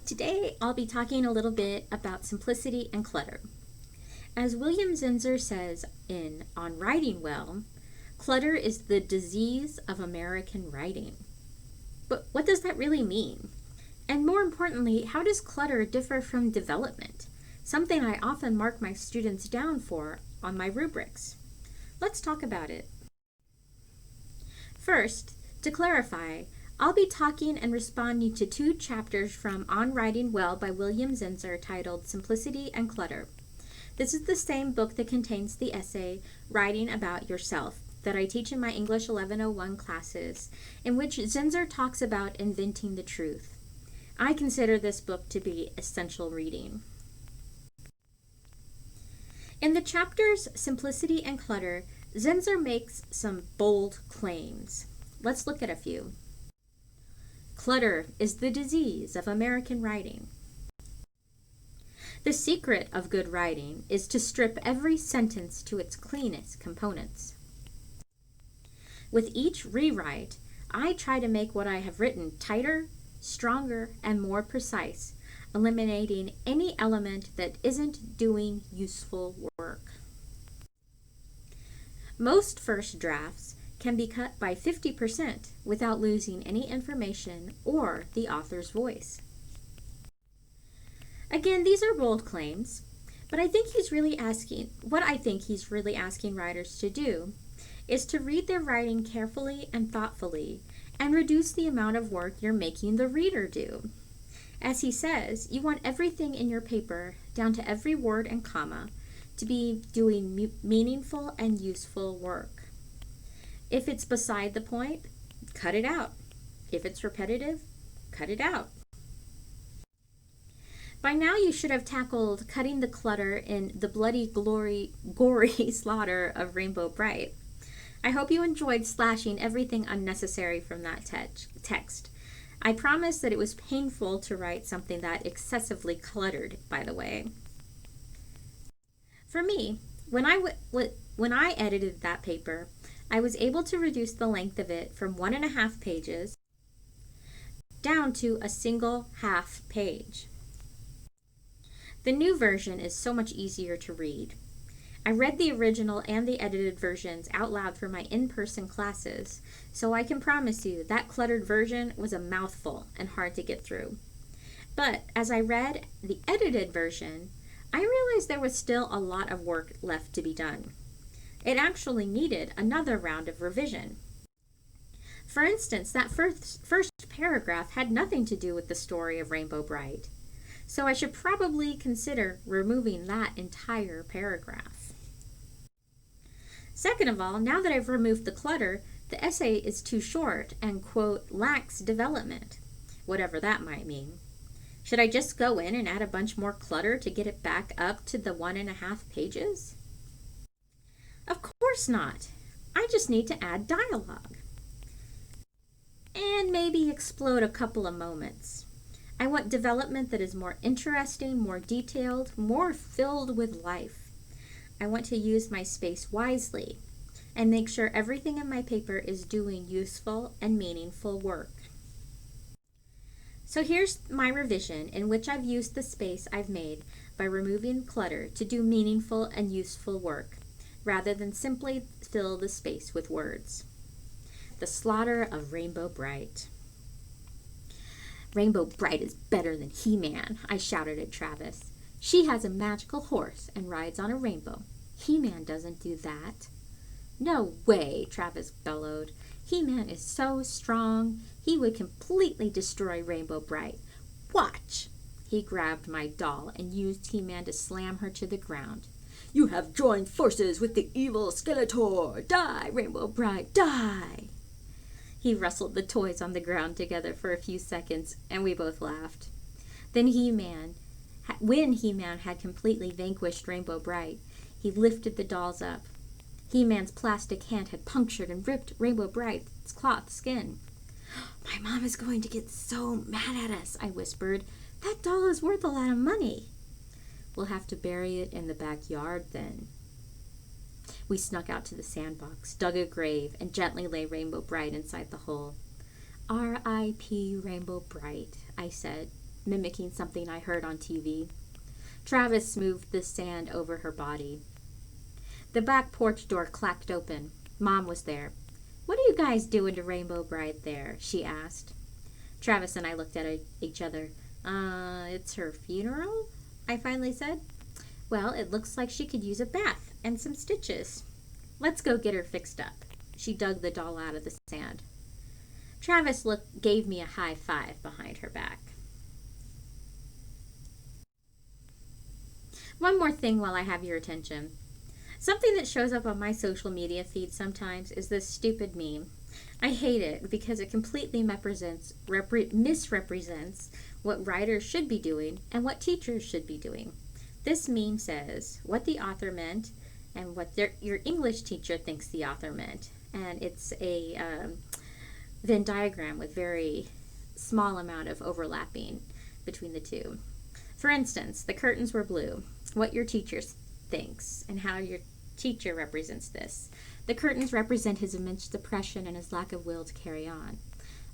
Today, I'll be talking a little bit about simplicity and clutter. As William Zinsser says in On Writing Well, clutter is the disease of American writing. But what does that really mean? And more importantly, how does clutter differ from development? Something I often mark my students down for on my rubrics. Let's talk about it. First, to clarify, I'll be talking and responding to two chapters from On Writing Well by William Zinsser titled Simplicity and Clutter. This is the same book that contains the essay Writing About Yourself that I teach in my English 1101 classes, in which Zinsser talks about inventing the truth. I consider this book to be essential reading. In the chapters Simplicity and Clutter, Zinsser makes some bold claims. Let's look at a few. Clutter is the disease of American writing. The secret of good writing is to strip every sentence to its cleanest components. With each rewrite, I try to make what I have written tighter, stronger, and more precise, eliminating any element that isn't doing useful work. Most first drafts can be cut by 50% without losing any information or the author's voice. Again, these are bold claims, but what I think he's really asking writers to do is to read their writing carefully and thoughtfully and reduce the amount of work you're making the reader do. As he says, you want everything in your paper, down to every word and comma, to be doing meaningful and useful work. If it's beside the point, cut it out. If it's repetitive, cut it out. By now you should have tackled cutting the clutter in The Bloody Gory Slaughter of Rainbow Brite. I hope you enjoyed slashing everything unnecessary from that text. I promise that it was painful to write something that excessively cluttered, by the way. For me, when I edited that paper, I was able to reduce the length of it from 1.5 pages down to a single half page. The new version is so much easier to read. I read the original and the edited versions out loud for my in-person classes, so I can promise you that cluttered version was a mouthful and hard to get through. But as I read the edited version, I realized there was still a lot of work left to be done. It actually needed another round of revision. For instance, that first paragraph had nothing to do with the story of Rainbow Brite, so I should probably consider removing that entire paragraph. Second of all, now that I've removed the clutter, the essay is too short and, quote, lacks development, whatever that might mean. Should I just go in and add a bunch more clutter to get it back up to the 1.5 pages? Of course not. I just need to add dialogue. And maybe explode a couple of moments. I want development that is more interesting, more detailed, more filled with life. I want to use my space wisely and make sure everything in my paper is doing useful and meaningful work. So here's my revision in which I've used the space I've made by removing clutter to do meaningful and useful work, rather than simply fill the space with words. The Slaughter of Rainbow Brite. Rainbow Brite is better than He-Man, I shouted at Travis. She has a magical horse and rides on a rainbow. He-Man doesn't do that. No way, Travis bellowed. He-Man is so strong, he would completely destroy Rainbow Brite. Watch! He grabbed my doll and used He-Man to slam her to the ground. You have joined forces with the evil Skeletor. Die, Rainbow Brite, die! He rustled the toys on the ground together for a few seconds, and we both laughed. Then when He-Man had completely vanquished Rainbow Brite, he lifted the dolls up. He-Man's plastic hand had punctured and ripped Rainbow Brite's cloth skin. My mom is going to get so mad at us, I whispered. That doll is worth a lot of money. We'll have to bury it in the backyard then. We snuck out to the sandbox, dug a grave, and gently lay Rainbow Brite inside the hole. R.I.P. Rainbow Brite, I said. mimicking something I heard on TV. Travis smoothed the sand over her body. The back porch door clacked open. Mom was there. "What are you guys doing to Rainbow Bride there?" she asked. Travis and I looked at each other. It's her funeral?" I finally said. "Well, it looks like she could use a bath and some stitches. Let's go get her fixed up." She dug the doll out of the sand. Travis gave me a high five behind her back. One more thing while I have your attention. Something that shows up on my social media feed sometimes is this stupid meme. I hate it because it completely misrepresents what writers should be doing and what teachers should be doing. This meme says what the author meant and what your English teacher thinks the author meant. And it's a Venn diagram with very small amount of overlapping between the two. For instance, the curtains were blue. What your teacher thinks and how your teacher represents this. The curtains represent his immense depression and his lack of will to carry on.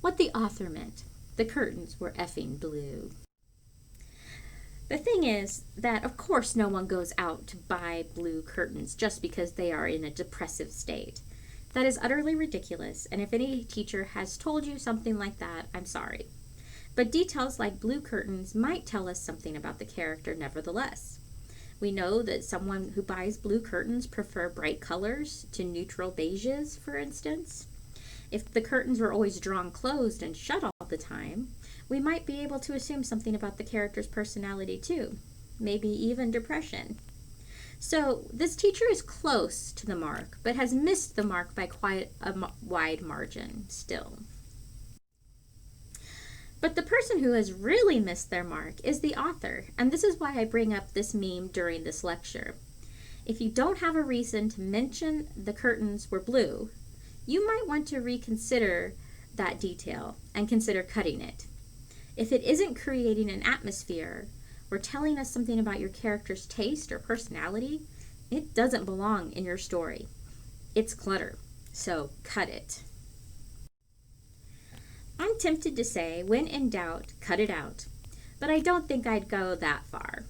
What the author meant. The curtains were effing blue. The thing is that, of course, no one goes out to buy blue curtains just because they are in a depressive state. That is utterly ridiculous, and if any teacher has told you something like that, I'm sorry. But details like blue curtains might tell us something about the character nevertheless. We know that someone who buys blue curtains prefer bright colors to neutral beiges, for instance. If the curtains were always drawn closed and shut all the time, we might be able to assume something about the character's personality too, maybe even depression. So this teacher is close to the mark, but has missed the mark by quite a wide margin still. But the person who has really missed their mark is the author, and this is why I bring up this meme during this lecture. If you don't have a reason to mention the curtains were blue, you might want to reconsider that detail and consider cutting it. If it isn't creating an atmosphere or telling us something about your character's taste or personality, it doesn't belong in your story. It's clutter, so cut it. I'm tempted to say, when in doubt, cut it out, but I don't think I'd go that far.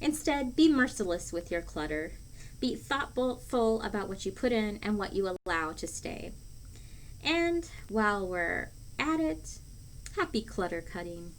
Instead, be merciless with your clutter. Be thoughtful about what you put in and what you allow to stay. And while we're at it, happy clutter cutting.